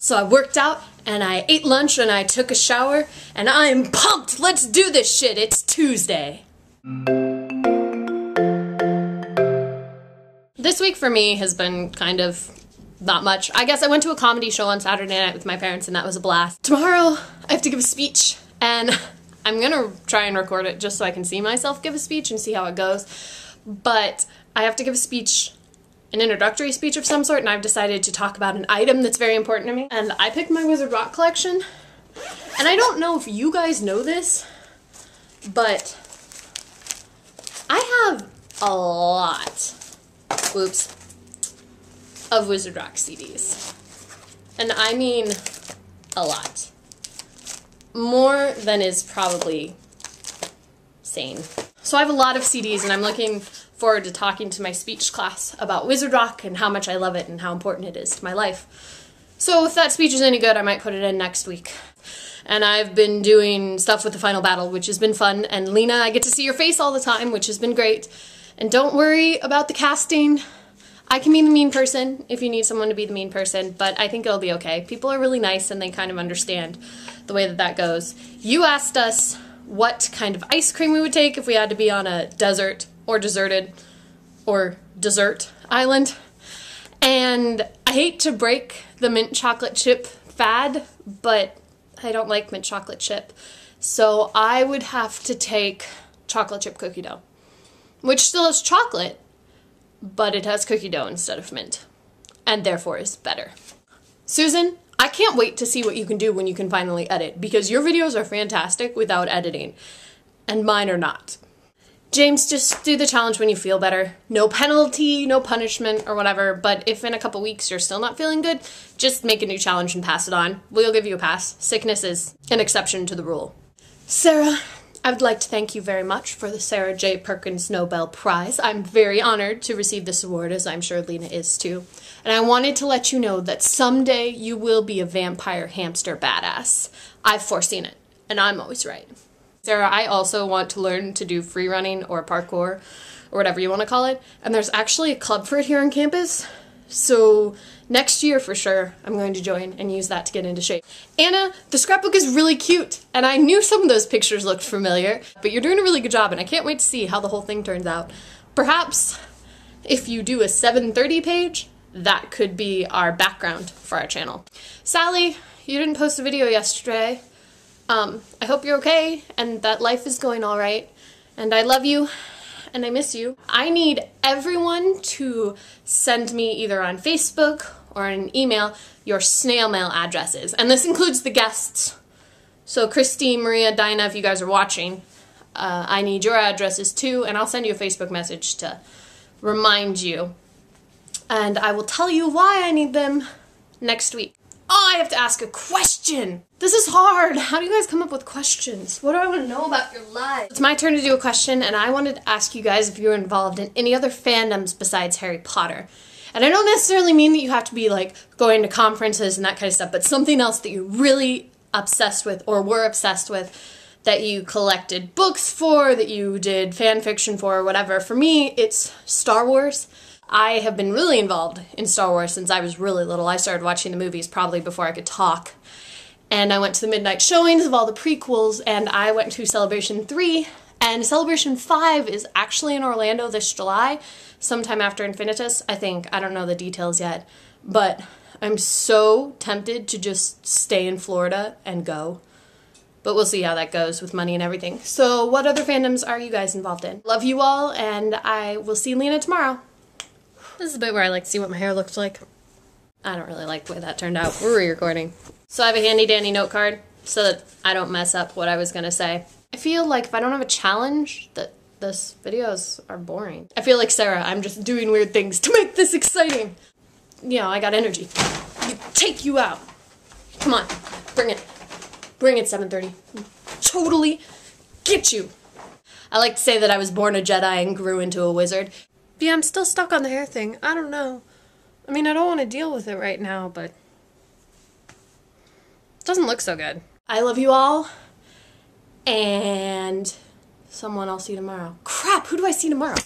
So I worked out, and I ate lunch, and I took a shower, and I'm pumped! Let's do this shit! It's Tuesday! This week for me has been kind of not much. I guess I went to a comedy show on Saturday night with my parents, and that was a blast. Tomorrow, I have to give a speech, and I'm gonna try and record it just so I can see myself give a speech and see how it goes. But I have to give a speech, an introductory speech of some sort, and I've decided to talk about an item that's very important to me. And I picked my Wizard Rock collection, and I don't know if you guys know this, but I have a lot, whoops, of Wizard Rock CDs. And I mean a lot. More than is probably sane. So I have a lot of CDs, and I'm looking forward to talking to my speech class about Wizard Rock and how much I love it and how important it is to my life. So if that speech is any good, I might put it in next week. And I've been doing stuff with the final battle, which has been fun. And Lena, I get to see your face all the time, which has been great. And don't worry about the casting. I can be the mean person if you need someone to be the mean person, but I think it'll be okay. People are really nice and they kind of understand the way that that goes. You asked us what kind of ice cream we would take if we had to be on a desert or deserted or dessert island. And I hate to break the mint chocolate chip fad, but I don't like mint chocolate chip. So I would have to take chocolate chip cookie dough, which still has chocolate, but it has cookie dough instead of mint, and therefore is better. Susan, I can't wait to see what you can do when you can finally edit, because your videos are fantastic without editing, and mine are not. James, just do the challenge when you feel better. No penalty, no punishment, or whatever, but if in a couple weeks you're still not feeling good, just make a new challenge and pass it on. We'll give you a pass. Sickness is an exception to the rule. Sarah, I would like to thank you very much for the Sarah J. Perkins Nobel Prize. I'm very honored to receive this award, as I'm sure Lena is too. And I wanted to let you know that someday you will be a vampire hamster badass. I've foreseen it, and I'm always right. Sarah, I also want to learn to do free running or parkour, or whatever you want to call it, and there's actually a club for it here on campus. So next year for sure, I'm going to join and use that to get into shape. Anna, the scrapbook is really cute, and I knew some of those pictures looked familiar, but you're doing a really good job, and I can't wait to see how the whole thing turns out. Perhaps if you do a 7:30 page, that could be our background for our channel. Sally, you didn't post a video yesterday. I hope you're okay, and that life is going all right, and I love you. And I miss you. I need everyone to send me either on Facebook or an email your snail mail addresses. And this includes the guests. So Christy, Maria, Dinah, if you guys are watching, I need your addresses too, and I'll send you a Facebook message to remind you. And I will tell you why I need them next week. Oh, I have to ask a question! This is hard! How do you guys come up with questions? What do I want to know about your lives? It's my turn to do a question, and I wanted to ask you guys if you were involved in any other fandoms besides Harry Potter. And I don't necessarily mean that you have to be, like, going to conferences and that kind of stuff, but something else that you're really obsessed with, or were obsessed with, that you collected books for, that you did fan fiction for, or whatever. For me, it's Star Wars. I have been really involved in Star Wars since I was really little. I started watching the movies probably before I could talk. And I went to the midnight showings of all the prequels, and I went to Celebration 3, and Celebration 5 is actually in Orlando this July, sometime after Infinitus, I think. I don't know the details yet, but I'm so tempted to just stay in Florida and go. But we'll see how that goes with money and everything. So what other fandoms are you guys involved in? Love you all, and I will see Lena tomorrow. This is the bit where I like to see what my hair looks like. I don't really like the way that turned out. We're re-recording. So I have a handy dandy note card so that I don't mess up what I was gonna say. I feel like if I don't have a challenge, that this videos are boring. I feel like Sarah, I'm just doing weird things to make this exciting. You know, I got energy. Take you out. Come on, bring it. Bring it, 7:30. Totally get you. I like to say that I was born a Jedi and grew into a wizard. Yeah, I'm still stuck on the hair thing. I don't know. I mean, I don't want to deal with it right now, but it doesn't look so good. I love you all, and someone I'll see tomorrow. Crap, who do I see tomorrow?